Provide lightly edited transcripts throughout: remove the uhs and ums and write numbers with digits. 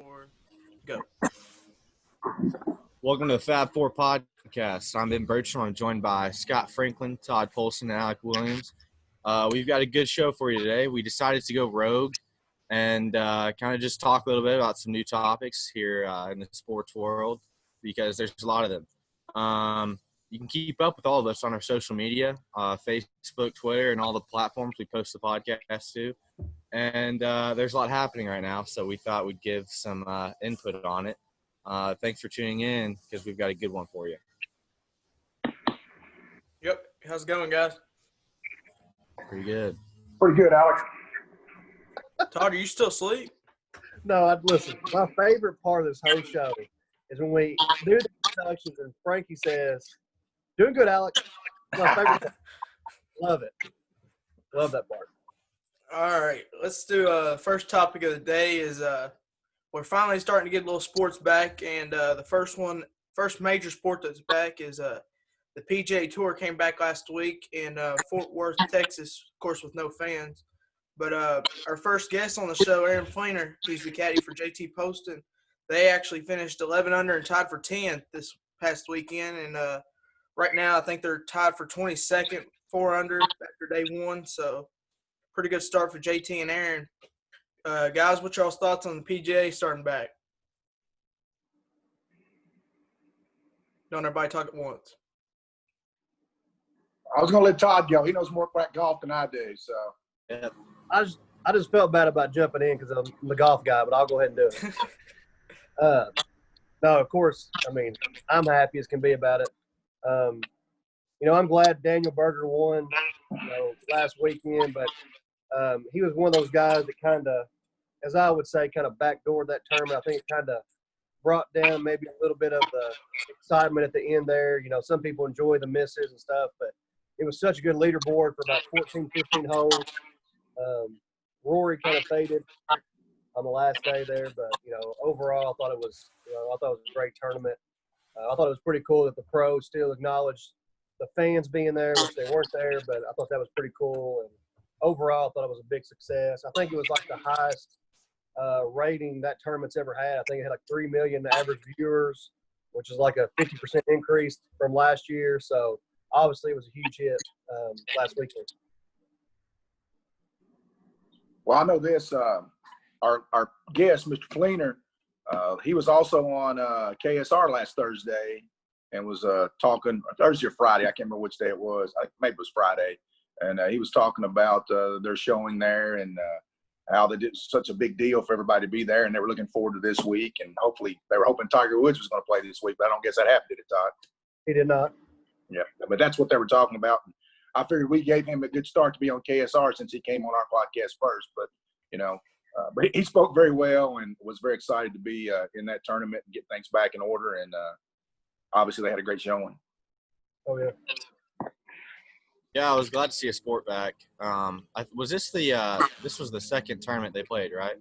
4, go. Welcome to the Fab Four podcast. I'm Ben Bertram. I'm joined by Scott Franklin, Todd Polston, and Alic Williams. We've got a good show for you today. We decided to go rogue and kind of just talk a little bit about some new topics here in the sports world because there's a lot of them. You can keep up with all of us on our social media, Facebook, Twitter, and all the platforms we post the podcast to. And there's a lot happening right now, so we thought we'd give some input on it. Thanks for tuning in because we've got a good one for you. Yep. How's it going, guys? Pretty good. Pretty good, Alex. Todd, are you still asleep? No, listen, my favorite part of this whole show is when we do the introductions and Frankie says, "Doing good, Alex." My favorite part. Love it. Love that part. All right. Let's do first topic of the day is we're finally starting to get a little sports back, and the first major sport that's back is the PGA Tour came back last week in Fort Worth, Texas, of course with no fans. But our first guest on the show, Aaron Fleener, who's the caddy for JT Poston, they actually finished 11 under and tied for 10th this past weekend. And right now I think they're tied for 22nd, 4 under after day one. So pretty good start for JT and Aaron. Guys, what's y'all's thoughts on the PGA starting back? Don't everybody talk at once. I was going to let Todd go. He knows more about golf than I do. So, Yeah. I just felt bad about jumping in because I'm the golf guy, but I'll go ahead and do it. No, of course, I mean, I'm happy as can be about it. I'm glad Daniel Berger won last weekend, but he was one of those guys that kind of, as I would say, kind of backdoored that tournament. I think it kind of brought down maybe a little bit of the excitement at the end there. You know, some people enjoy the misses and stuff, but it was such a good leaderboard for about 14, 15 holes. Rory kind of faded on the last day there, but, overall I thought it was a great tournament. I thought it was pretty cool that the pros still acknowledged the fans being there, which they weren't there, but I thought that was pretty cool. And overall, I thought it was a big success. I think it was like the highest rating that tournament's ever had. I think it had like 3 million average viewers, which is like a 50% increase from last year. So obviously it was a huge hit last weekend. well, I know this. Our guest, Mr. Fleener, he was also on KSR last Thursday and was talking – Thursday or Friday. I can't remember which day it was. Maybe it was Friday. And he was talking about their showing there and how they did such a big deal for everybody to be there, and they were looking forward to this week. And hopefully they were hoping Tiger Woods was going to play this week, but I don't guess that happened, did it, Todd? He did not. Yeah, but that's what they were talking about. I figured we gave him a good start to be on KSR since he came on our podcast first. But, but he spoke very well and was very excited to be in that tournament and get things back in order. And obviously they had a great showing. Oh, yeah. Yeah, I was glad to see a sport back. Was this this was the second tournament they played, right?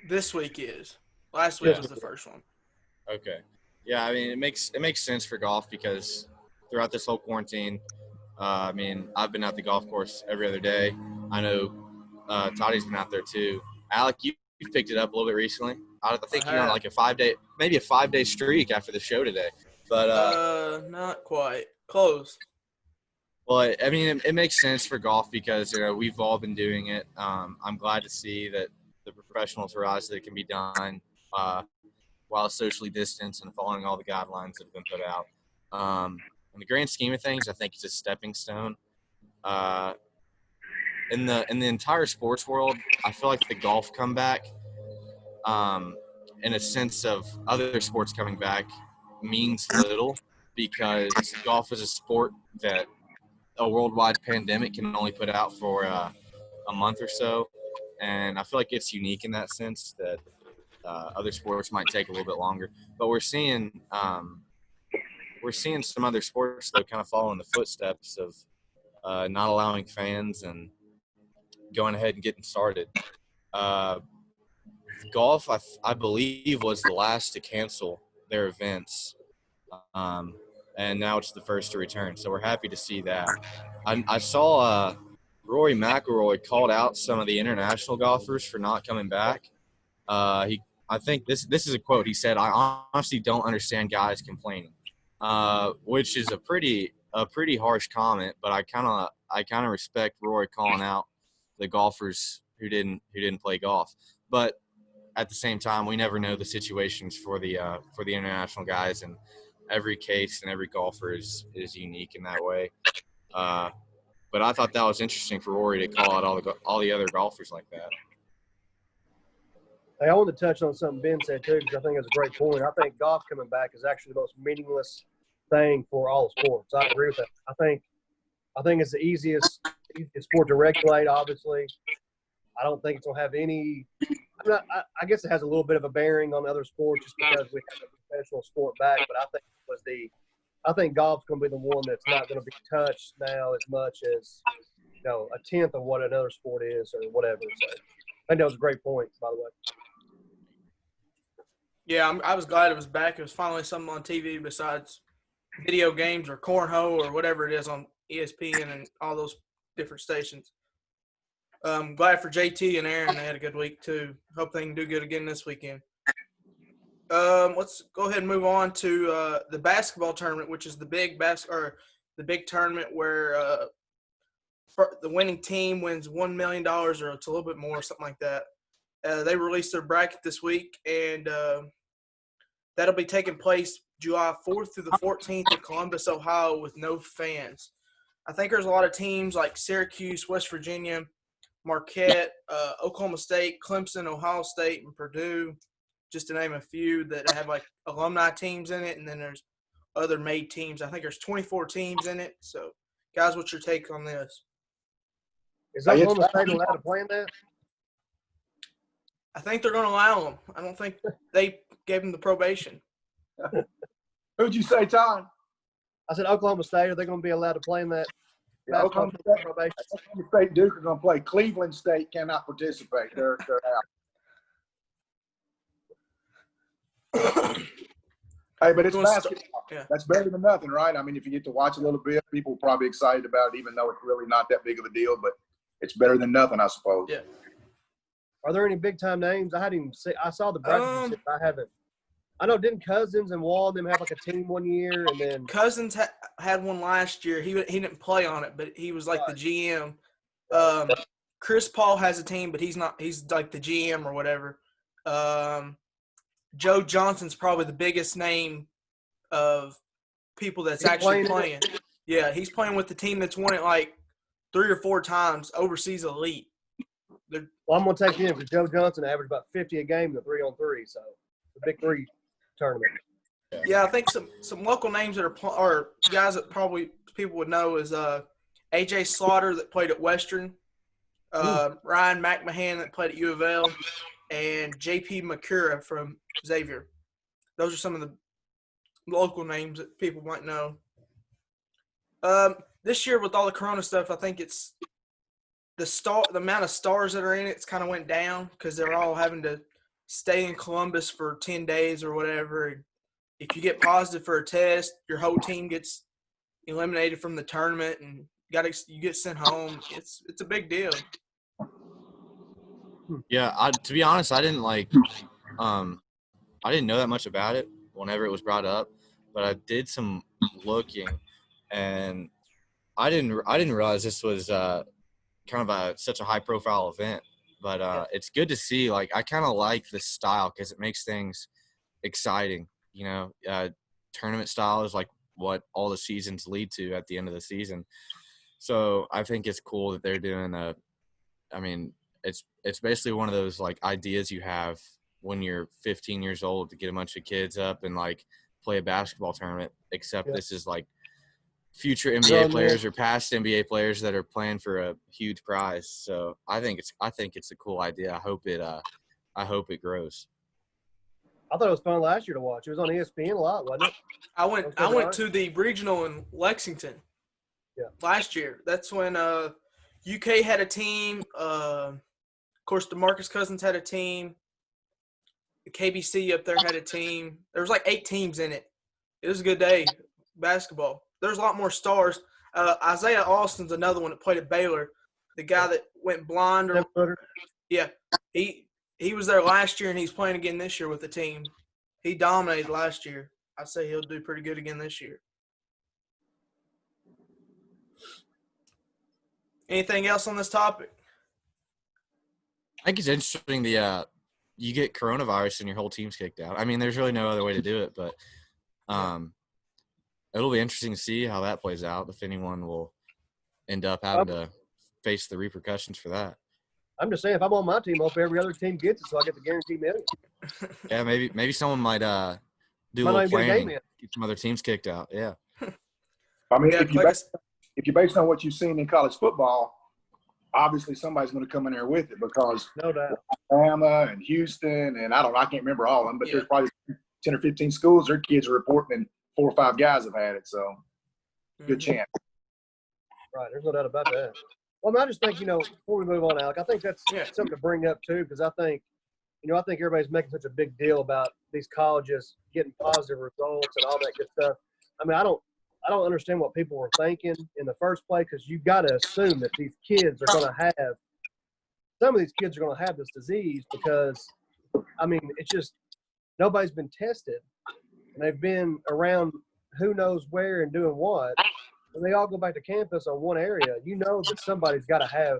This week is. Last week was the first one. Okay. Yeah, I mean, it makes sense for golf because throughout this whole quarantine, I've been at the golf course every other day. I know Toddy's been out there too. Alic, you've picked it up a little bit recently. I think you're on like a 5-day streak after the show today. But not quite. Close. Well, it makes sense for golf because, we've all been doing it. I'm glad to see that the professionals realize that it can be done while socially distanced and following all the guidelines that have been put out. In the grand scheme of things, I think it's a stepping stone. In the entire sports world, I feel like the golf comeback, in a sense of other sports coming back, means little because golf is a sport that a worldwide pandemic can only put out for a month or so. And I feel like it's unique in that sense that other sports might take a little bit longer. But we're seeing some other sports, though, kind of follow in the footsteps of not allowing fans and going ahead and getting started. Golf, I believe, was the last to cancel their events. And now it's the first to return. So we're happy to see that. I saw Rory McIlroy called out some of the international golfers for not coming back. He I think this is a quote. He said, "I honestly don't understand guys complaining," which is a pretty harsh comment. But I kind of respect Rory calling out the golfers who didn't play golf. But at the same time, we never know the situations for the international guys, and every case and every golfer is unique in that way. But I thought that was interesting for Rory to call out all the other golfers like that. Hey, I want to touch on something Ben said too, because I think it's a great point. I think golf coming back is actually the most meaningless thing for all sports. I agree with that. I think it's the easiest sport to regulate. Obviously, I don't think it's gonna have any. I guess it has a little bit of a bearing on other sports just because we have a professional sport back. But I think golf's gonna be the one that's not gonna be touched now as much as a tenth of what another sport is or whatever. So I think that was a great point, by the way. Yeah, I was glad it was back. It was finally something on TV besides video games or cornhole or whatever it is on ESPN and all those different stations. Glad for JT and Aaron. They had a good week too. Hope they can do good again this weekend. Let's go ahead and move on to the basketball tournament, which is the big tournament where the winning team wins $1 million or it's a little bit more, something like that. They released their bracket this week, and that'll be taking place July 4th through the 14th in Columbus, Ohio, with no fans. I think there's a lot of teams like Syracuse, West Virginia, Marquette, Oklahoma State, Clemson, Ohio State, and Purdue, just to name a few that have like alumni teams in it, and then there's other made teams. I think there's 24 teams in it. So, guys, what's your take on this? Is Oklahoma State allowed to play in that? I think they're going to allow them. I don't think they gave them the probation. Who'd you say, Todd? I said Oklahoma State. Are they going to be allowed to play in that? Yeah, Oklahoma State, Duke are going to play. Cleveland State cannot participate. They're out. Hey, but it's basketball. Yeah. That's better than nothing, right? I mean, if you get to watch a little bit, people are probably excited about it, even though it's really not that big of a deal. But it's better than nothing, I suppose. Yeah. Are there any big-time names? I hadn't even see. I saw the bracket. I haven't. I know, didn't Cousins and Wall them have like a team one year, and then Cousins had one last year. He didn't play on it, but he was like the GM. Chris Paul has a team, but he's not. He's like the GM or whatever. Joe Johnson's probably the biggest name of people that's actually playing. Yeah, he's playing with the team that's won it like 3 or 4 times, overseas elite. Well, I'm going to take him because Joe Johnson averaged about 50 a game in the 3-on-3, so the Big 3 tournament. Yeah, I think some local names that are guys that probably people would know is A.J. Slaughter that played at Western, Ryan McMahon that played at U of L, and J.P. Makura from Xavier. Those are some of the local names that people might know. This year with all the Corona stuff, I think it's the amount of stars that are in it's kind of went down because they're all having to stay in Columbus for 10 days or whatever. And if you get positive for a test, your whole team gets eliminated from the tournament and you get sent home. It's a big deal. Yeah, to be honest, I didn't I didn't know that much about it whenever it was brought up, but I did some looking, and I didn't realize this was kind of such a high profile event. But it's good to see. Like, I kind of like this style because it makes things exciting. You know, tournament style is like what all the seasons lead to at the end of the season. So I think it's cool that they're doing it's basically one of those like ideas you have when you're 15 years old to get a bunch of kids up and like play a basketball tournament, except this is like future NBA players or past NBA players that are playing for a huge prize. So I think it's a cool idea. I hope it grows. I thought it was fun last year to watch. It was on ESPN a lot, wasn't it? I went to the regional in Lexington last year. That's when UK had a team. Of course, DeMarcus Cousins had a team. The KBC up there had a team. There was like 8 teams in it. It was a good day, basketball. There's a lot more stars. Isaiah Austin's another one that played at Baylor. The guy that went blind. He he was there last year, and he's playing again this year with the team. He dominated last year. I'd say he'll do pretty good again this year. Anything else on this topic? I think it's interesting you get coronavirus and your whole team's kicked out. I mean, there's really no other way to do it, but it'll be interesting to see how that plays out, if anyone will end up having to face the repercussions for that. I'm just saying, if I'm on my team, I hope every other team gets it so I get the guaranteed million. Yeah, maybe someone might do a little planning, get some other teams kicked out. Yeah. I mean, Yeah, if you based on what you've seen in college football, obviously somebody's going to come in there with it because No doubt. Alabama and Houston and I can't remember all of them, but there's probably 10 or 15 schools their kids are reporting and 4 or 5 guys have had it. So good chance. Right. There's no doubt about that. Well, I just think, before we move on, Alec, I think that's something to bring up too, because I think everybody's making such a big deal about these colleges getting positive results and all that good stuff. I mean, I don't understand what people were thinking in the first place, because you've got to assume that these kids are going to have – some of these kids are going to have this disease because, I mean, it's just nobody's been tested. And they've been around who knows where and doing what. And they all go back to campus on one area. You know that somebody's got to have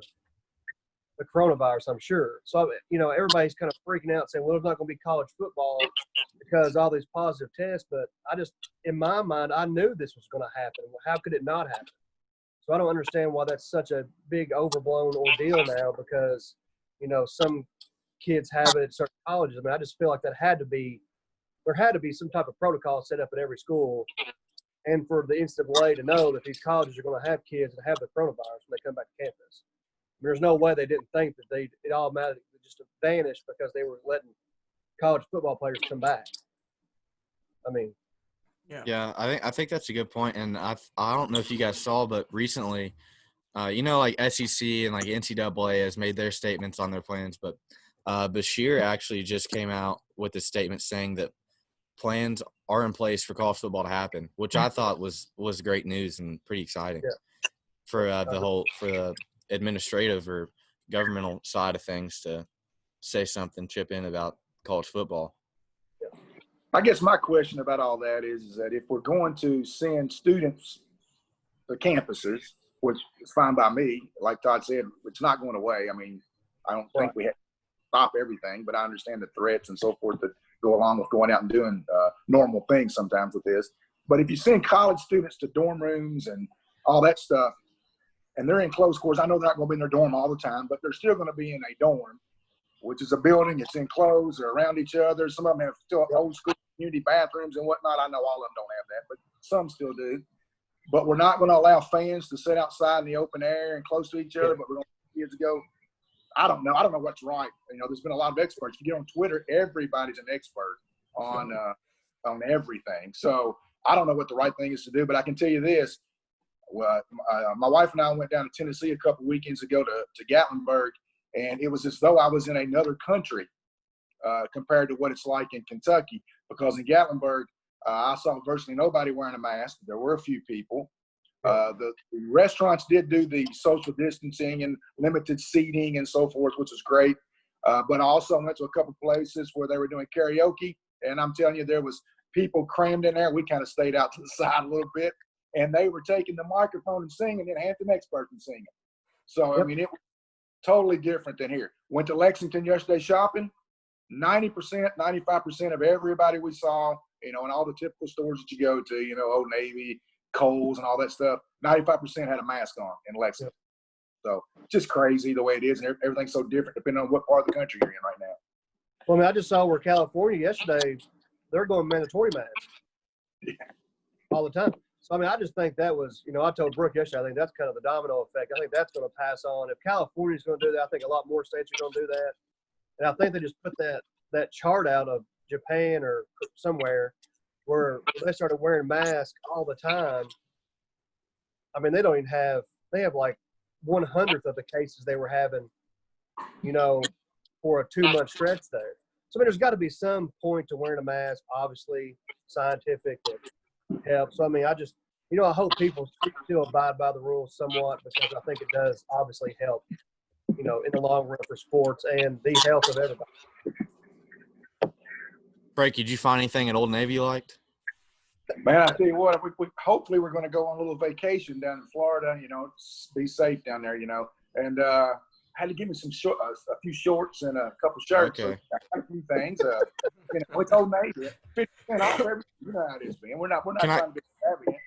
the coronavirus, I'm sure. So, everybody's kind of freaking out saying, well, there's not going to be college football because all these positive tests. But in my mind, I knew this was going to happen. How could it not happen? So I don't understand why that's such a big overblown ordeal now because, some kids have it at certain colleges. I mean, I just feel like there had to be some type of protocol set up at every school. And for the NCAA to know that these colleges are going to have kids that have the coronavirus when they come back to campus. There's no way they didn't think that it automatically just vanished because they were letting college football players come back. I mean, yeah, I think that's a good point, and I don't know if you guys saw, but recently, like SEC and like NCAA has made their statements on their plans, but Bashir actually just came out with a statement saying that plans are in place for college football to happen, which I thought was great news and pretty exciting for the administrative or governmental side of things to say something, chip in about college football. I guess my question about all that is that if we're going to send students to campuses, which is fine by me, like Todd said, it's not going away. I mean, I don't think we have to stop everything, but I understand the threats and so forth that go along with going out and doing normal things sometimes with this. But if you send college students to dorm rooms and all that stuff, and they're in closed quarters, I know they're not going to be in their dorm all the time, but they're still going to be in a dorm, which is a building. It's enclosed. They're around each other. Some of them have still old school community bathrooms and whatnot. I know all of them don't have that, but some still do. But we're not going to allow fans to sit outside in the open air and close to each other, but we're going to let kids go. I don't know. I don't know what's right. There's been a lot of experts. If you get on Twitter, everybody's an expert on everything. So I don't know what the right thing is to do, but I can tell you this. Well, my wife and I went down to Tennessee a couple weekends ago to Gatlinburg, and it was as though I was in another country compared to what it's like in Kentucky. Because in Gatlinburg, I saw virtually nobody wearing a mask. There were a few people. The restaurants did do the social distancing and limited seating and so forth, which was great. But I also went to a couple places where they were doing karaoke, and I'm telling you, there was people crammed in there. We kind of stayed out to the side a little bit, and they were taking the microphone and singing and had the next person singing. So, I mean, it was totally different than here. Went to Lexington yesterday shopping. 90%, 95% of everybody we saw, in all the typical stores that you go to, Old Navy, Kohl's and all that stuff, 95% had a mask on in Lexington. So just crazy the way it is, and everything's so different depending on what part of the country you're in right now. Well, I mean, I just saw where California yesterday, they're going mandatory masks all the time. So, I mean, I just think that was, I told Brooke yesterday, I think that's kind of the domino effect. I think that's going to pass on. If California's going to do that, I think a lot more states are going to do that. And I think they just put that chart out of Japan or somewhere where they started wearing masks all the time. I mean, they have like 1/100th of the cases they were having, for a 2-month stretch there. So, I mean, there's got to be some point to wearing a mask, obviously scientific help. So, I mean, I hope people still abide by the rules somewhat because I think it does obviously help you know, in the long run for sports and the health of everybody. Frank, did you find anything at Old Navy you liked? Man, I tell you what, hopefully we're going to go on a little vacation down in Florida. You know, be safe down there. You know, and had to give me some a few shorts and a couple shirts. Okay. So I got a few things. You know, it's Old Navy, 50% off everything. You know how it is, man. We're not trying to be savvy.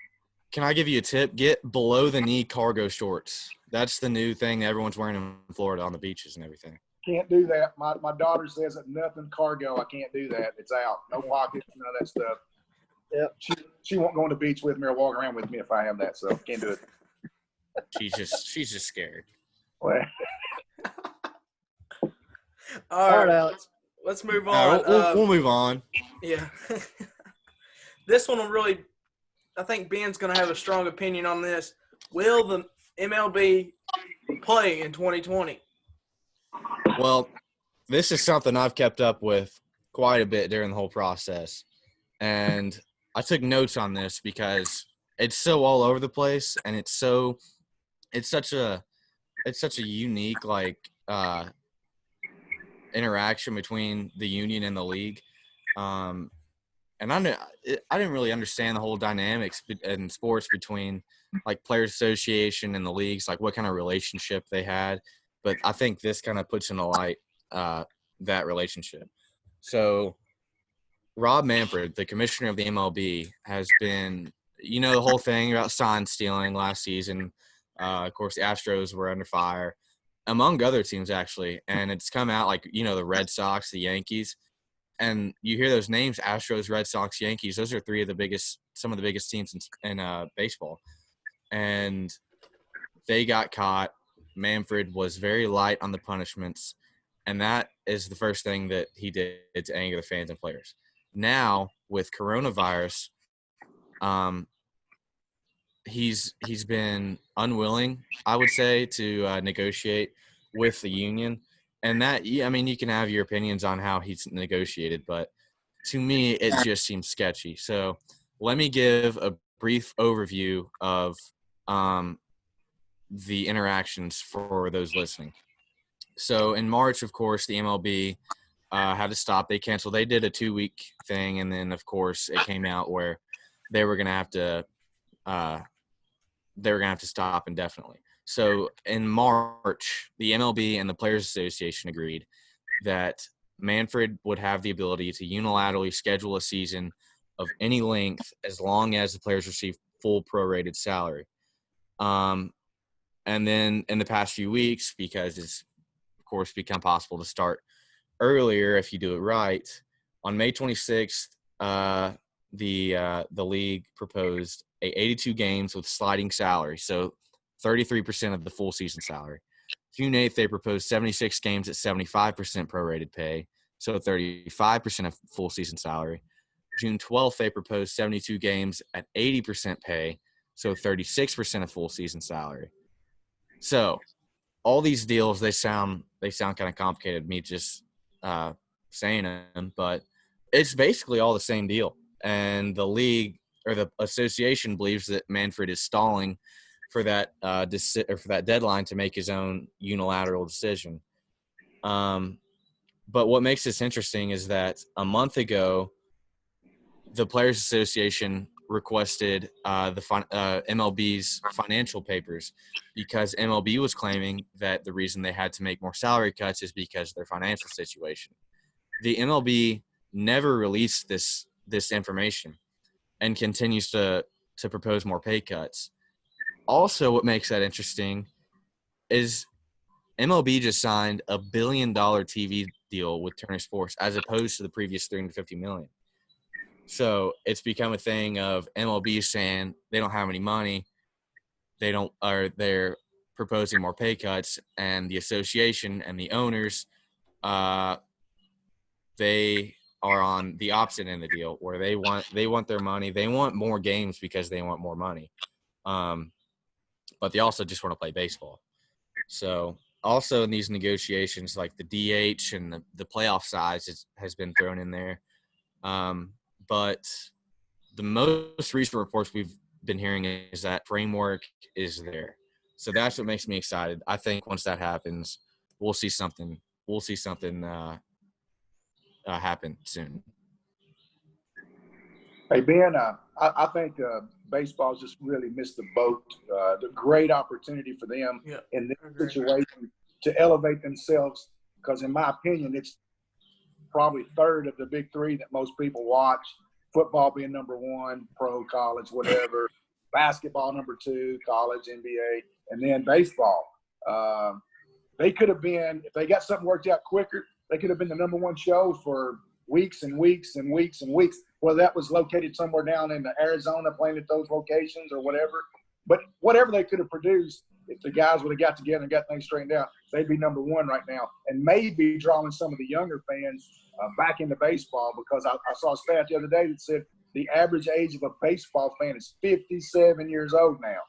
Can I give you a tip? Get below the knee cargo shorts. That's the new thing that everyone's wearing in Florida on the beaches and everything. Can't do that. My daughter says that nothing cargo. I can't do that. It's out. No pockets, none of that stuff. Yep. She won't go on the beach with me or walk around with me if I have that. So can't do it. She's just scared. Well, All right, Alex. let's move All on. right, we'll move on. Yeah. This one will really – I think Ben's going to have a strong opinion on this. Will the MLB play in 2020? Well, this is something I've kept up with quite a bit during the whole process. And I took notes on this because it's so all over the place, and it's such a unique interaction between the union and the league. And I didn't really understand the whole dynamics in sports between like Players Association and the leagues, like what kind of relationship they had. But I think this kind of puts into light that relationship. So Rob Manfred, the commissioner of the MLB, has been, you know, the whole thing about sign stealing last season. Of course, the Astros were under fire, among other teams, actually. And it's come out like, you know, the Red Sox, the Yankees. And you hear those names, Astros, Red Sox, Yankees. Those are some of the biggest teams in baseball. And they got caught. Manfred was very light on the punishments. And that is the first thing that he did to anger the fans and players. Now, with coronavirus, he's been unwilling, I would say, to negotiate with the union. And that, I mean, you can have your opinions on how he's negotiated, but to me, it just seems sketchy. So let me give a brief overview of the interactions for those listening. So in March, of course, the MLB had to stop. They canceled. They did a 2-week thing, and then, of course, it came out where they were going to have to stop indefinitely. So in March, the MLB and the Players Association agreed that Manfred would have the ability to unilaterally schedule a season of any length as long as the players receive full prorated salary. And then in the past few weeks, because it's, of course, become possible to start earlier if you do it right, on May 26th, the league proposed 82 games with sliding salary, so 33% of the full season salary. June 8th, they proposed 76 games at 75% prorated pay, so 35% of full season salary. June 12th, they proposed 72 games at 80% pay, so 36% of full season salary. So all these deals, they sound kind of complicated, me just saying them, but it's basically all the same deal. And the league or the association believes that Manfred is stalling for that for that deadline to make his own unilateral decision. But what makes this interesting is that a month ago, the Players Association requested MLB's financial papers because MLB was claiming that the reason they had to make more salary cuts is because of their financial situation. The MLB never released this information and continues to propose more pay cuts. Also, what makes that interesting is MLB just signed a $1 billion TV deal with Turner Sports as opposed to the previous $350 million. So it's become a thing of MLB saying they don't have any money, they're proposing more pay cuts, and the association and the owners, they are on the opposite end of the deal where they want their money, they want more games because they want more money, but they also just want to play baseball. So also in these negotiations, like the DH and the playoff size has been thrown in there. But the most recent reports we've been hearing is that framework is there. So that's what makes me excited. I think once that happens, we'll see something. We'll see something happen soon. Hey, Ben, I think baseball's just really missed the boat. The great opportunity for them in this situation to elevate themselves, because in my opinion, it's probably third of the big three that most people watch. Football being number one, pro, college, whatever. Basketball number two, college, NBA, and then baseball. They could have been, if they got something worked out quicker, they could have been the number one show for weeks and weeks and weeks and weeks. Whether that was located somewhere down in Arizona, playing at those locations or whatever. But whatever they could have produced, if the guys would have got together and got things straightened out, they'd be number one right now, and maybe drawing some of the younger fans back into baseball, because I saw a stat the other day that said the average age of a baseball fan is 57 years old now.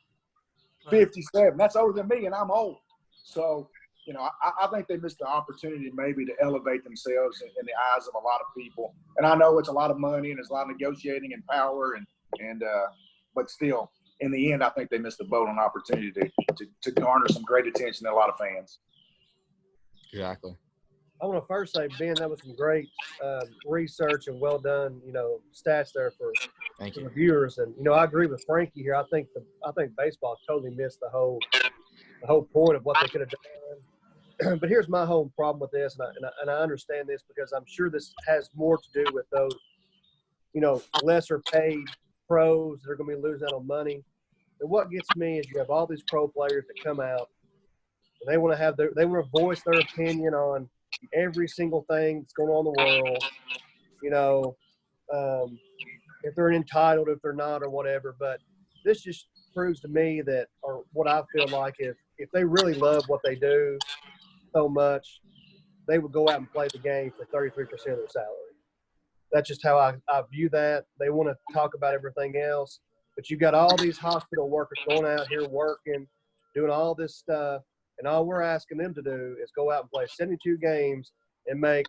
57. That's older than me, and I'm old. So, you know, I think they missed the opportunity maybe to elevate themselves in the eyes of a lot of people. And I know it's a lot of money and there's a lot of negotiating and power, but still, in the end, I think they missed the boat on opportunity to garner some great attention to a lot of fans. Exactly. I want to first say, Ben, that was some great research and well done, you know, stats there for the viewers. And, you know, I agree with Frankie here. I think baseball totally missed the whole point of what they could have done. But here's my whole problem with this, and I understand this because I'm sure this has more to do with those, you know, lesser paid pros that are going to be losing out on money. And what gets me is you have all these pro players that come out and they want to voice their opinion on every single thing that's going on in the world, you know, if they're entitled, if they're not, or whatever. But this just proves to me that, or what I feel like, if they really love what they do so much, they would go out and play the game for 33% of their salary. That's just how I view that. They want to talk about everything else, but you got all these hospital workers going out here working, doing all this stuff, and all we're asking them to do is go out and play 72 games and make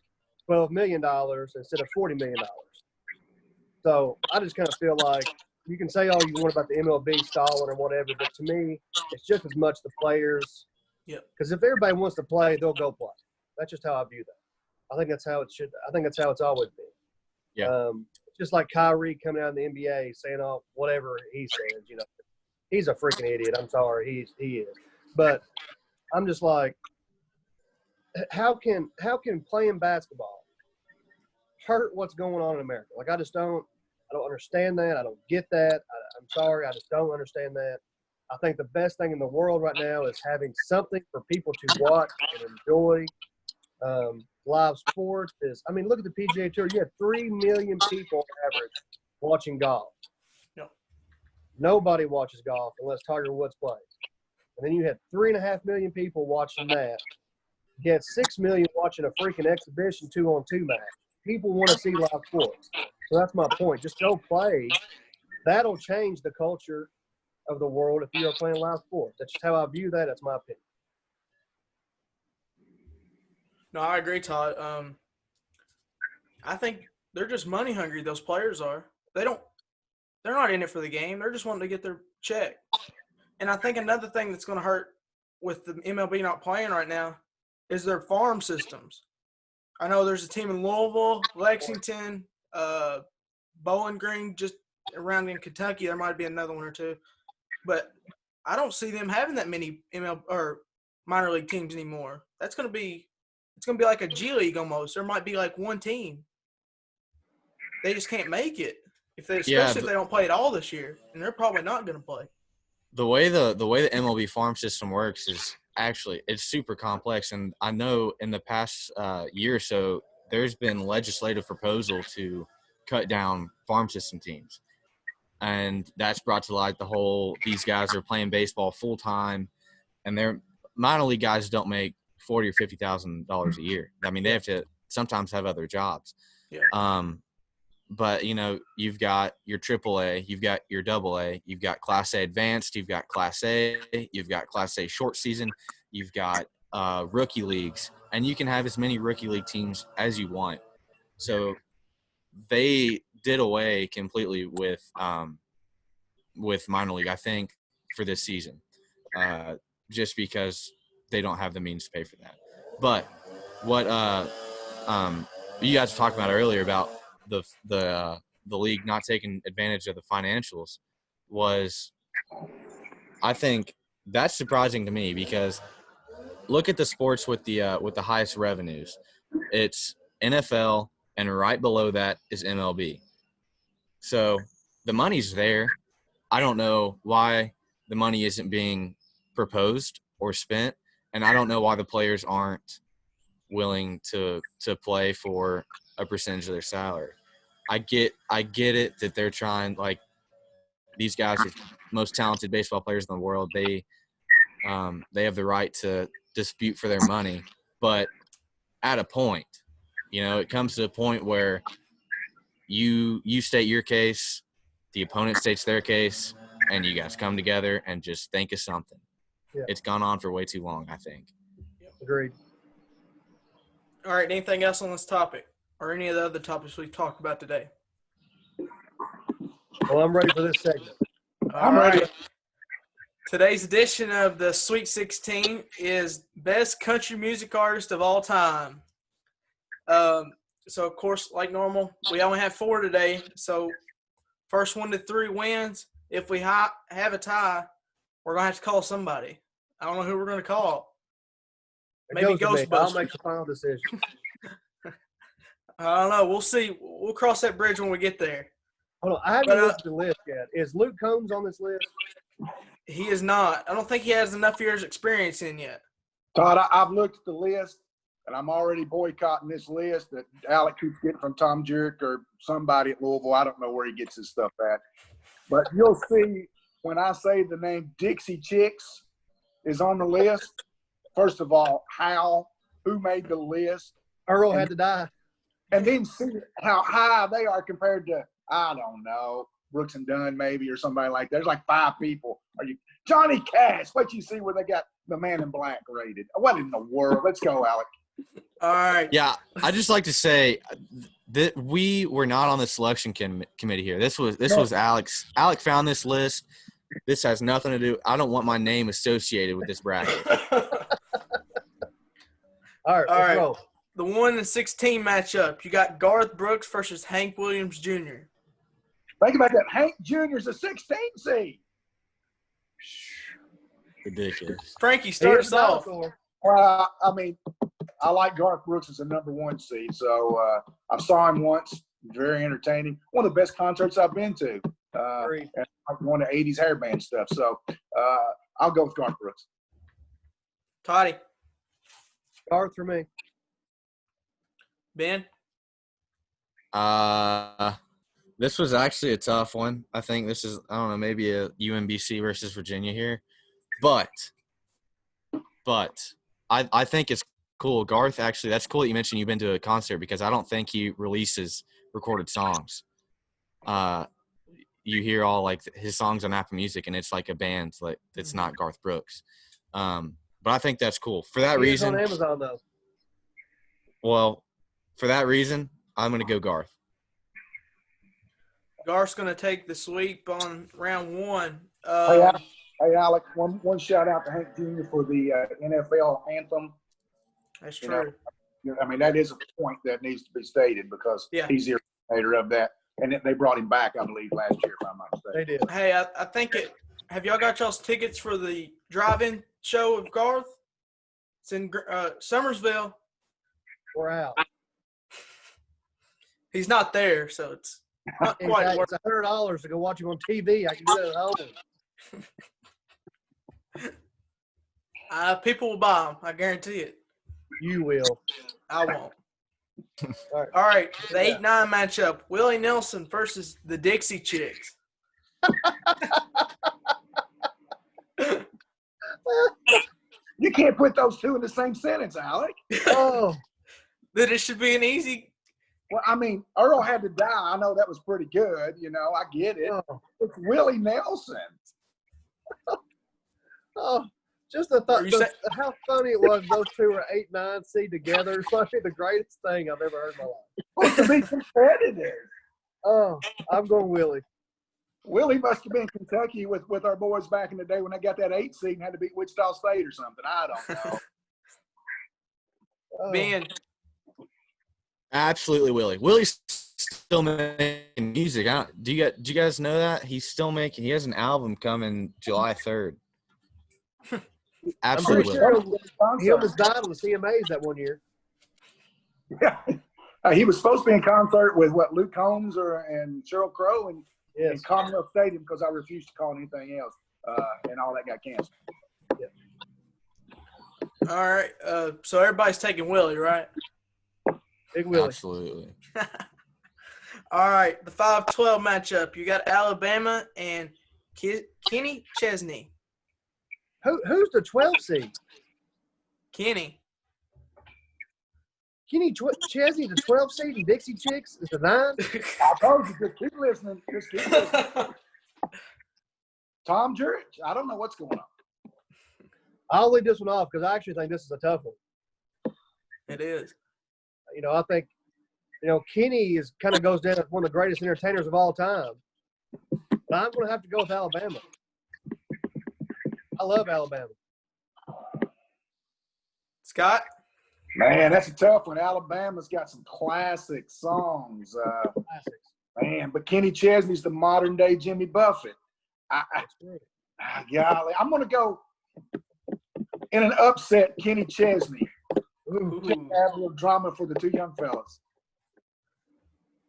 $12 million instead of $40 million. So I just kind of feel like you can say all you want about the MLB stalling or whatever, but to me, it's just as much the players. Yep. Because if everybody wants to play, they'll go play. That's just how I view that. I think that's how it should. I think that's how it's always been. Yeah. Just like Kyrie coming out in the NBA saying all whatever he says, you know, he's a freaking idiot. I'm sorry, he is. But I'm just like, how can playing basketball hurt what's going on in America? Like I don't understand that. I don't get that. I'm sorry, I just don't understand that. I think the best thing in the world right now is having something for people to watch and enjoy. Live sports is, I mean, look at the PGA Tour. You had 3 million people on average watching golf. No. Nobody watches golf unless Tiger Woods plays. And then you had 3.5 million people watching that. You had 6 million watching a freaking exhibition 2-on-2 match. People want to see live sports. So that's my point. Just go play. That'll change the culture of the world if you are playing live sports. That's just how I view that. That's my opinion. No, I agree, Todd. I think they're just money hungry. Those players are. They're not in it for the game. They're just wanting to get their check. And I think another thing that's going to hurt with the MLB not playing right now is their farm systems. I know there's a team in Louisville, Lexington, Bowling Green, just around in Kentucky. There might be another one or two. But I don't see them having that many or minor league teams anymore. It's going to be like a G League almost. There might be like one team. They just can't make it, especially if they don't play at all this year, and they're probably not going to play. The way the MLB farm system works is actually it's super complex, and I know in the past year or so there's been legislative proposal to cut down farm system teams. And that's brought to light these guys are playing baseball full time, and their minor league guys don't make $40,000 or $50,000 a year. I mean, they have to sometimes have other jobs. Yeah. But you know, you've got your AAA, you've got your AA, you've got Class A Advanced, you've got Class A, you've got Class A Short Season, you've got rookie leagues, and you can have as many rookie league teams as you want. So they did away completely with minor league, I think, for this season, just because they don't have the means to pay for that. But what you guys were talking about earlier about the league not taking advantage of the financials was, I think that's surprising to me, because look at the sports with the highest revenues. It's NFL, and right below that is MLB. So the money's there. I don't know why the money isn't being proposed or spent, and I don't know why the players aren't willing to play for a percentage of their salary. I get it that they're trying, like, these guys are most talented baseball players in the world. They have the right to dispute for their money, but at a point, it comes to a point where you state your case, the opponent states their case, and you guys come together and just think of something. Yeah. It's gone on for way too long, I think. Agreed. All right, anything else on this topic or any of the other topics we've talked about today? Well, I'm ready for this segment. I'm ready. Today's edition of the Sweet 16 is Best Country Music Artist of All Time. So, of course, like normal, we only have 4 today. So, first 1 to 3 wins. If we have a tie, we're going to have to call somebody. I don't know who we're going to call. Maybe Ghostbusters. I'll make the final decision. I don't know. We'll see. We'll cross that bridge when we get there. Hold on. I haven't looked at the list yet. Is Luke Combs on this list? He is not. I don't think he has enough years experience in yet. Todd, I've looked at the list, and I'm already boycotting this list that Alic keeps getting from Tom Jurek or somebody at Louisville. I don't know where he gets his stuff at. But you'll see when I say the name Dixie Chicks is on the list. First of all, who made the list? Earl had to die. And then see how high they are compared to, I don't know, Brooks and Dunn maybe, or somebody like that. There's like 5 people. Johnny Cash? What you see where they got the Man in Black rated? What in the world? Let's go, Alic. All right. Yeah, I'd just like to say that we were not on the selection committee here. This was Alex. Alic found this list. This has nothing to do. I don't want my name associated with this bracket. All right, let's roll. The 1 and 16 matchup. You got Garth Brooks versus Hank Williams Jr. Think about that. Hank Jr. is a 16 seed. Ridiculous. Frankie, start us off. I mean, I like Garth Brooks as a number 1 seed. So I saw him once. Very entertaining. One of the best concerts I've been to. And one of the 80s hairband stuff. So I'll go with Garth Brooks. Toddy. Garth for me. Ben? This was actually a tough one. I think this is, I don't know, maybe a UMBC versus Virginia here. But I think it's cool. Garth, actually, that's cool that you mentioned you've been to a concert, because I don't think he releases recorded songs. You hear all, like, his songs on Apple Music, and it's like a band, like, it's not Garth Brooks. But I think that's cool. For that reason – on Amazon, though. Well, for that reason, I'm going to go Garth. Garth's going to take the sweep on round 1. Hey, Alic, one shout-out to Hank Jr. for the NFL anthem. That's true. I mean, that is a point that needs to be stated, because he's the originator of that. And they brought him back, I believe, last year, if I'm not mistaken. They did. Hey, I think have y'all got y'all's tickets for the drive-in show of Garth? It's in Summersville. We're out. He's not there, so it's not quite worth it. It's $100 to go watch him on TV. I can do that at home. People will buy them. I guarantee it. You will. I won't. All right. The 8-9 matchup. Willie Nelson versus the Dixie Chicks. You can't put those two in the same sentence, Alic. Oh. That it should be an easy. Well, I mean, Earl had to die. I know that was pretty good. I get it. Oh. It's Willie Nelson. Oh, just the thought. How funny it was. Those two were 8-9 seed together. It's probably the greatest thing I've ever heard in my life. Supposed to be competitive. Oh, I'm going Willie. Willie must have been Kentucky with our boys back in the day when they got that 8 seed and had to beat Wichita State or something. I don't know. Ben, Absolutely, Willie. Willie's still making music. Do you guys know that he's still making? He has an album coming July 3rd. I'm Absolutely, pretty Willie. sure he almost died on the CMAs that one year. Yeah. He was supposed to be in concert with Luke Combs and Sheryl Crow in Commonwealth Stadium because I refused to call it anything else, and all that got canceled. all right. So everybody's taking Willie, right? Big Willie. Absolutely. All right. The 5-12 matchup. You got Alabama and Kenny Chesney. Who's the 12 seed? Kenny. Kenny Chesney, the 12 seed, and Dixie Chicks is the 9. I told you, just keep listening. Just keep listening. Tom Jurich, I don't know what's going on. I'll leave this one off because I actually think this is a tough one. It is. I think, Kenny kind of goes down as one of the greatest entertainers of all time. But I'm going to have to go with Alabama. I love Alabama. Scott? Man, that's a tough one. Alabama's got some classic songs. Classics. Man, but Kenny Chesney's the modern day Jimmy Buffett. Golly, I'm going to go in an upset, Kenny Chesney. Ooh. Just have a little drama for the two young fellas.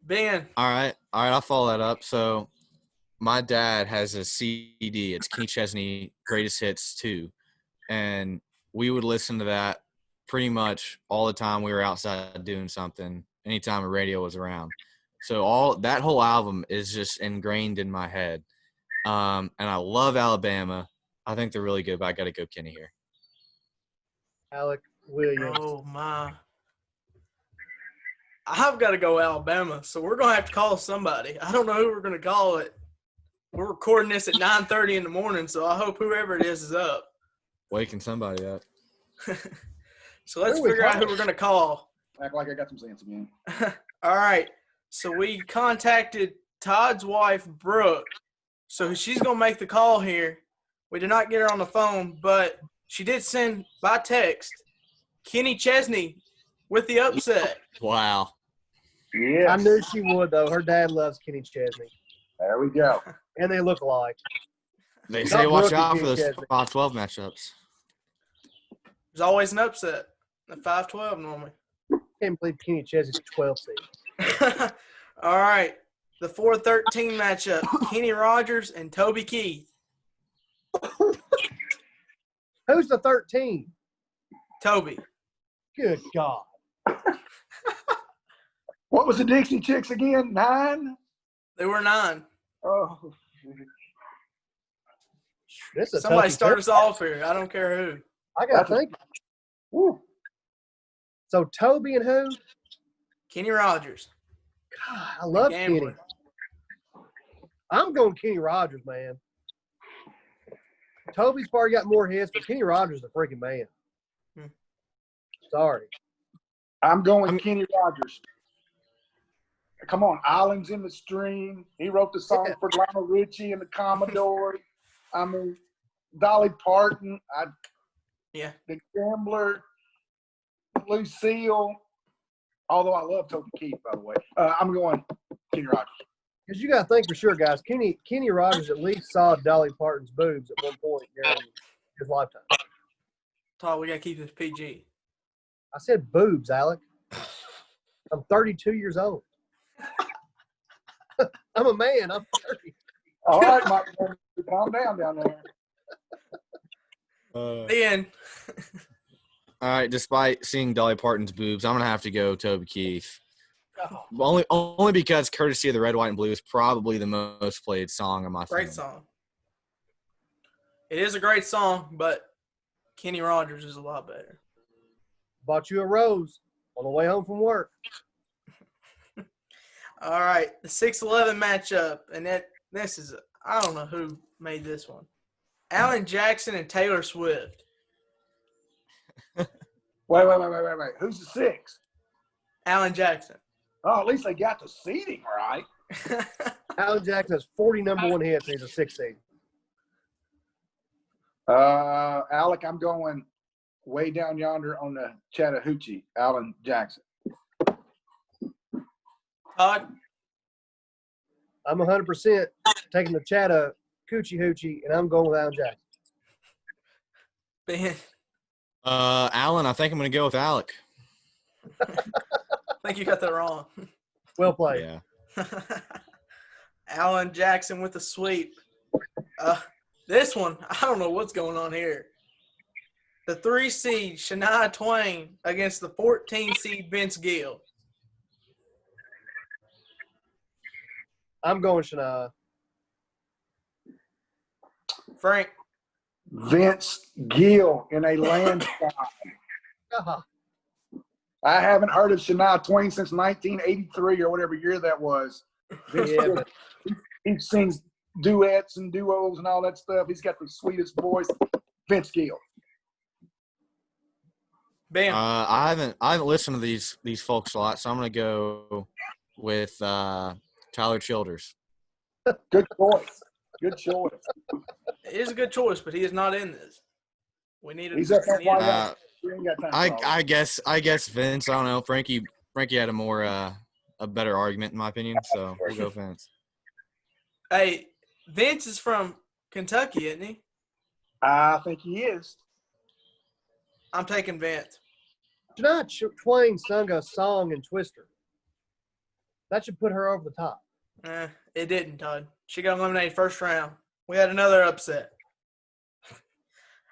Ben. All right, I'll follow that up. So my dad has a CD. It's Kenny Chesney Greatest Hits 2. And we would listen to that pretty much all the time we were outside doing something, anytime a radio was around. So that whole album is just ingrained in my head. And I love Alabama. I think they're really good, but I got to go Kenny here. Alic Williams. Oh, my. I've got to go Alabama, so we're going to have to call somebody. I don't know who we're going to call it. We're recording this at 9:30 in the morning, so I hope whoever it is up. Waking somebody up. So let's figure out who we're going to call. Act like I got some sense again. All right. So we contacted Todd's wife, Brooke. So she's going to make the call here. We did not get her on the phone, but she did send by text Kenny Chesney with the upset. Wow. Yes. I knew she would, though. Her dad loves Kenny Chesney. There we go. And they look alike. They Not say watch Brooke out and for those Kenny Chesney. 5-12 matchups. There's always an upset. The 5-12 normally. I can't believe Kenny Chesney's 12 seed. All right. The 4-13 matchup, Kenny Rogers and Toby Keith. Who's the 13? Toby. Good God. What was the Dixie Chicks again? 9? They were 9. Oh. This is a Somebody toughie start test. us off here. I don't care who. I got to think. Woo. So Toby and who? Kenny Rogers. God, I love Kenny. Gambler. I'm going Kenny Rogers, man. Toby's probably got more hits, but Kenny Rogers is a freaking man. Sorry. I'm going Kenny Rogers. Come on, Islands in the Stream. He wrote the song for Lionel Richie and the Commodores. I mean, Dolly Parton. The Gambler. Lucille. Although I love Toby Keith, by the way. I'm going Kenny Rogers. Because you got to think for sure, guys. Kenny Rogers at least saw Dolly Parton's boobs at one point during his lifetime. Todd, we got to keep this PG. I said boobs, Alec. I'm 32 years old. I'm a man. I'm 30. All right, Mike. Calm down there. Ben. All right, despite seeing Dolly Parton's boobs, I'm going to have to go Toby Keith. Oh. Only because Courtesy of the Red, White, and Blue is probably the most played song on my phone. Great song. It is a great song, but Kenny Rogers is a lot better. Bought you a rose on the way home from work. All right, the 6-11 matchup, and this is – I don't know who made this one. Alan Jackson and Taylor Swift. Wait. Who's the 6? Alan Jackson. Oh, at least they got the seating right. Alan Jackson has 40 number one hits, and he's a 16. Alec, I'm going way down yonder on the Chattahoochee, Alan Jackson. Todd, I'm 100% taking the Chattahoochee Hoochie, and I'm going with Alan Jackson. Ben. Alan, I think I'm going to go with Alic. I think you got that wrong. Well played. Yeah. Alan Jackson with the sweep. This one, I don't know what's going on here. The 3 seed Shania Twain against the 14 seed Vince Gill. I'm going Shania. Frank. Vince Gill in a landslide. Uh-huh. I haven't heard of Shania Twain since 1983 or whatever year that was. Yeah, but He sings duets and duos and all that stuff. He's got the sweetest voice. Vince Gill. Bam. I haven't listened to these folks a lot, so I'm going to go with Tyler Childers. Good choice. Good choice. It is a good choice, but he is not in this. We need He's up there. we need We ain't got time for all I guess Vince. I don't know. Frankie had a better argument in my opinion, so we'll go Vince. Hey, Vince is from Kentucky, isn't he? I think he is. I'm taking Vince. Shania Twain sung a song in Twister. That should put her over the top. It didn't, Todd. She got eliminated first round. We had another upset.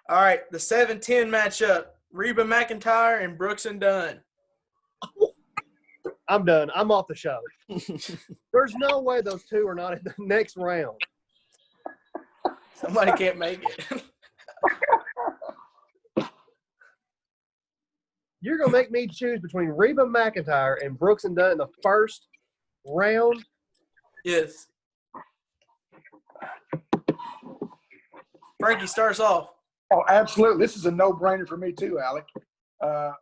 All right, the 7-10 matchup. Reba McEntire and Brooks and Dunn. I'm done. I'm off the show. There's no way those two are not in the next round. Somebody can't make it. You're going to make me choose between Reba McEntire and Brooks and Dunn in the first round? Yes. Frankie starts off. Oh, absolutely. This is a no-brainer for me too, Alec. The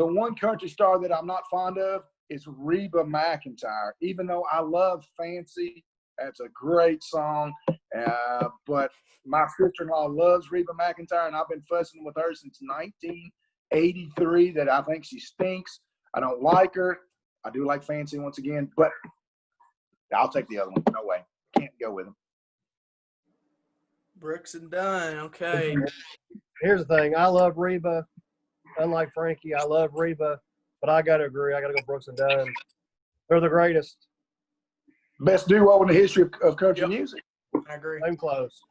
one country star that I'm not fond of is Reba McEntire. Even though I love Fancy, that's a great song. But my sister-in-law loves Reba McEntire, and I've been fussing with her since 1983 that I think she stinks. I don't like her. I do like Fancy once again, but I'll take the other one. No way. Can't go with him. Brooks and Dunn, okay. Here's the thing. I love Reba. Unlike Frankie, I love Reba. But I got to agree. I got to go Brooks and Dunn. They're the greatest. Best duo in the history of country music. I agree. I'm close.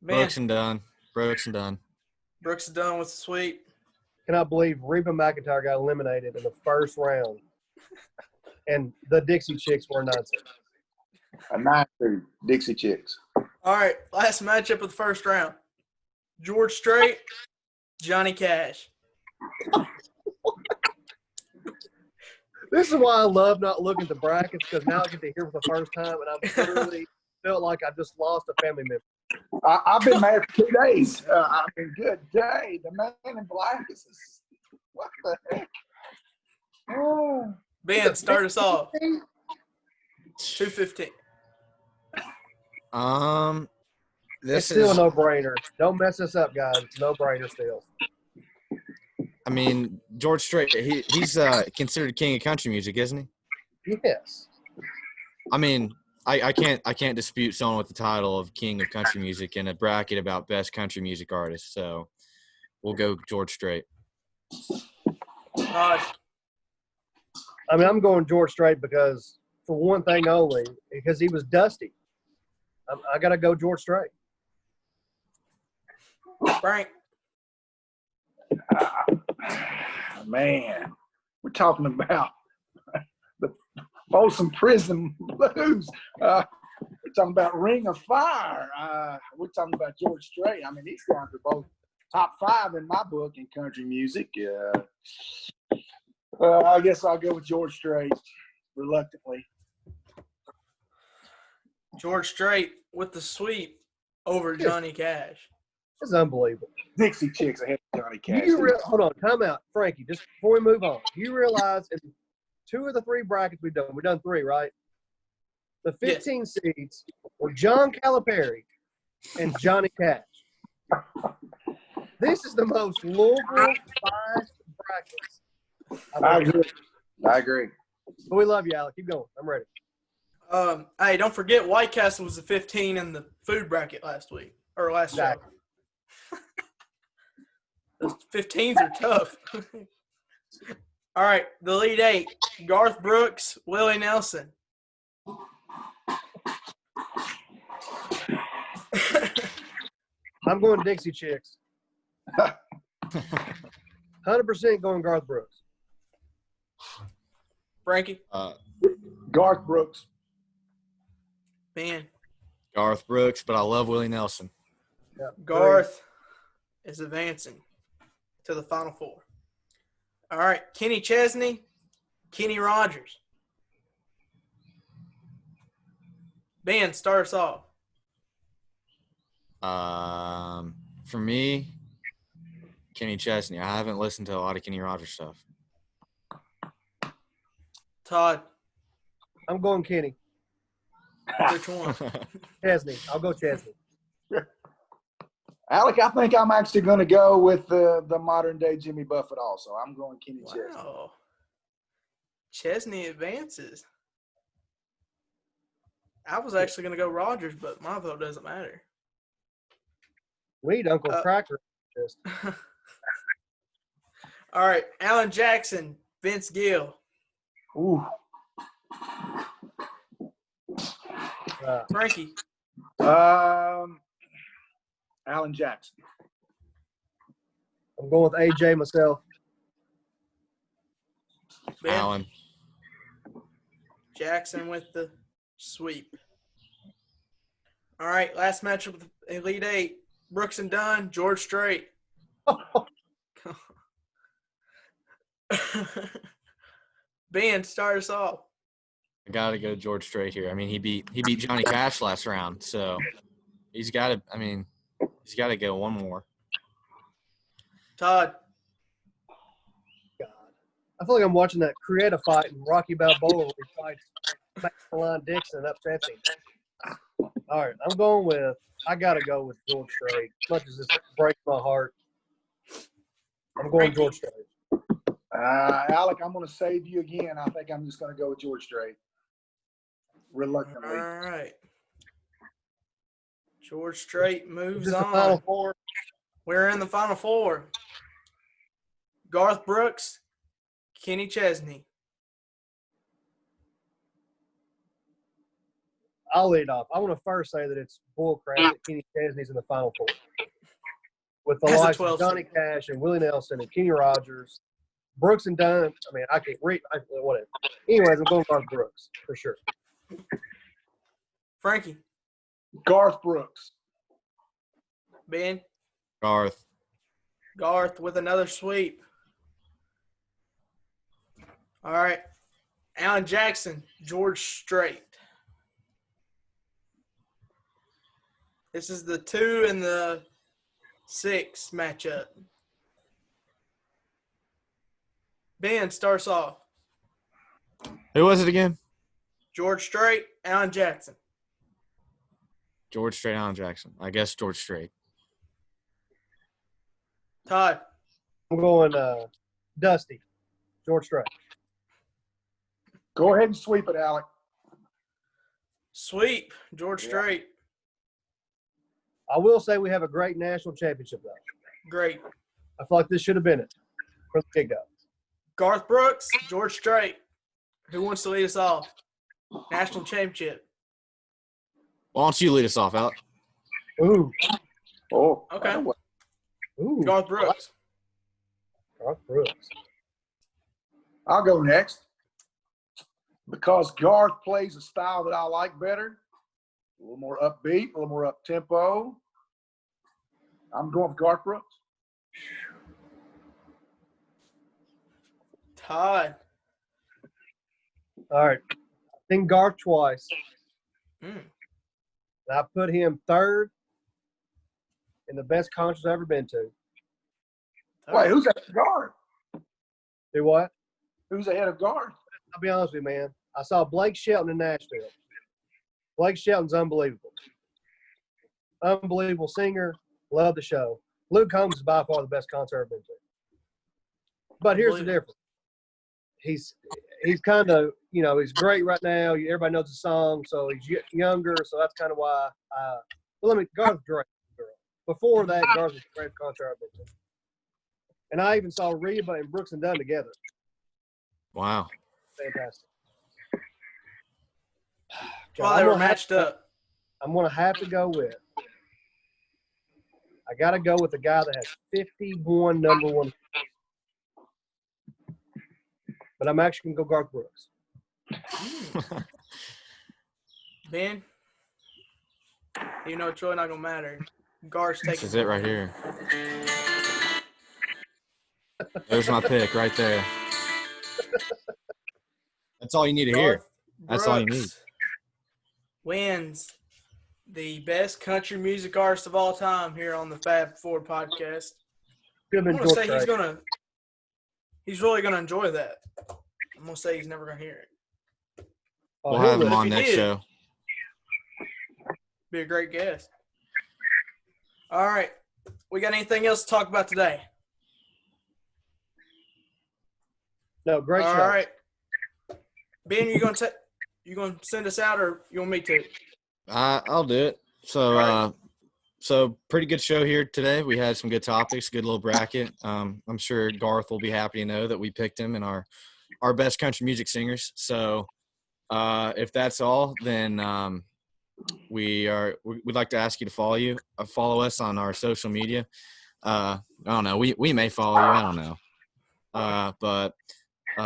Man, Brooks and Dunn. Brooks and Dunn. Brooks and Dunn with the sweep. Cannot believe Reba McEntire got eliminated in the first round. And the Dixie Chicks were nonsense. A 9-2 Dixie Chicks. All right, last matchup of the first round. George Strait, Johnny Cash. This is why I love not looking at the brackets, because now I get to hear for the first time, and I literally felt like I just lost a family member. I've been married for 2 days. I mean, good day. The man in black is what the heck? Oh. Ben, start us off. 2:15. It's still a no-brainer. Don't mess this up, guys. It's a no-brainer still. I mean, George Strait. He's considered king of country music, isn't he? Yes. I mean, I can't dispute someone with the title of king of country music in a bracket about best country music artists. So we'll go George Strait. Todd. I mean, I'm going George Strait because, for one thing only, because he was dusty. I got to go George Strait. Frank. Man, we're talking about the Folsom Prison Blues. We're talking about Ring of Fire. We're talking about George Strait. I mean, these guys are both top 5 in my book in country music. I guess I'll go with George Strait, reluctantly. George Strait with the sweep over Johnny Cash. It's unbelievable. Dixie Chicks ahead of Johnny Cash. Hold on, time out. Frankie, just before we move on, you realize in 2 of the 3 brackets we've done 3, right? The 15 seeds were John Calipari and Johnny Cash. This is the most Louisville-biased brackets. I agree. But we love you, Alec. Keep going. I'm ready. Hey, don't forget White Castle was the 15 in the food bracket last week or last show. Exactly. Those 15s are tough. All right, the Elite Eight: Garth Brooks, Willie Nelson. I'm going Dixie Chicks. 100% going Garth Brooks. Frankie, Garth Brooks. Ben, Garth Brooks, but I love Willie Nelson. Yeah. Garth is advancing to the Final Four. All right, Kenny Chesney, Kenny Rogers. Ben, start us off. For me, Kenny Chesney. I haven't listened to a lot of Kenny Rogers stuff. Todd, I'm going Kenny. which one? Chesney. I'll go Chesney. Alec, I think I'm actually going to go with the modern-day Jimmy Buffett also. I'm going Kenny Chesney. Wow. Chesney advances. I was actually going to go Rogers, but my vote doesn't matter. We need Uncle Cracker. All right, Alan Jackson, Vince Gill. Ooh. Frankie, Alan Jackson. I'm going with AJ myself. Ben, Allen. Jackson with the sweep. All right, last matchup with the Elite Eight. Brooks and Dunn, George Strait. Ben, start us off. I gotta go George Strait here. I mean, he beat Johnny Cash last round, so he's got to go one more. Todd, God. I feel like I'm watching that creative fight in Rocky Balboa where he fights Line Dixon and upsets him. All right, I got to go with George Strait. As much as this breaks my heart, I'm going George Strait. Alec, I'm going to save you again. I think I'm just going to go with George Strait. Reluctantly. all right. George Strait moves Is this the on. Final Four? We're in the Final Four. Garth Brooks, Kenny Chesney. I'll lead off. I want to first say that it's bullcrap that Kenny Chesney's in the Final Four. With the As a likes 12 of Johnny Cash and Willie Nelson and Kenny Rogers, Brooks and Dunn. I mean, I can't read. Whatever. Anyways, I'm going Garth Brooks for sure. Frankie, Garth Brooks. Ben, Garth. Garth with another sweep. All right. Alan Jackson, George Strait. This is the 2 and the 6 matchup. Ben starts off. Who was it again? George Strait, Alan Jackson. George Strait, Allen Jackson. I guess George Strait. Todd, I'm going Dusty, George Strait. Go ahead and sweep it, Alec. sweep, George Yeah. Strait. I will say we have a great national championship, though. Great. I feel like this should have been it from the get-go. Garth Brooks, George Strait. Who wants to lead us off? National championship. Why don't you lead us off, Alec? Ooh. Oh, Okay. Ooh. Garth Brooks. Garth Brooks. I'll go next. Because Garth plays a style that I like better, a little more upbeat, a little more up-tempo. I'm going with Garth Brooks. Todd. All right. I've seen Garth twice. Mm. And I put him third in the best concerts I've ever been to. Wait, who's ahead of Garth? Do what? Who's ahead of Garth? I'll be honest with you, man. I saw Blake Shelton in Nashville. Blake Shelton's unbelievable. Unbelievable singer. Love the show. Luke Combs is by far the best concert I've been to. But here's the difference. He's kind of, he's great right now. Everybody knows the song, so he's younger, so that's kind of why. Garth Drake. Before that, Garth was the greatest concert I've been to. And I even saw Reba and Brooks and Dunn together. Wow. Fantastic. Well, they were matched up. I'm going to have to go with. I got to go with the guy that has 51 number one. But I'm actually going to go Garth Brooks. Ben, it's really not going to matter. Garth's taking. This is it right here. There's my pick right there. That's all you need to hear. That's all you need. Wins the best country music artist of all time here on the Fab Four podcast. I'm going to say he's really going to enjoy that. I'm going to say he's never going to hear it. We'll have him on next show. Be a great guest. All right. We got anything else to talk about today? No, great show. All right. Ben, you going to send us out, or you want me to? I'll do it. So pretty good show here today. We had some good topics, good little bracket. I'm sure Garth will be happy to know that we picked him in our best country music singers. So if that's all, then we'd like to ask you to follow us on our social media. I don't know. We may follow you. I don't know. But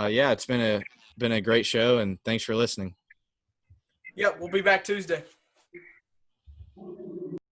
yeah, it's been a great show, and thanks for listening. Yep, we'll be back Tuesday.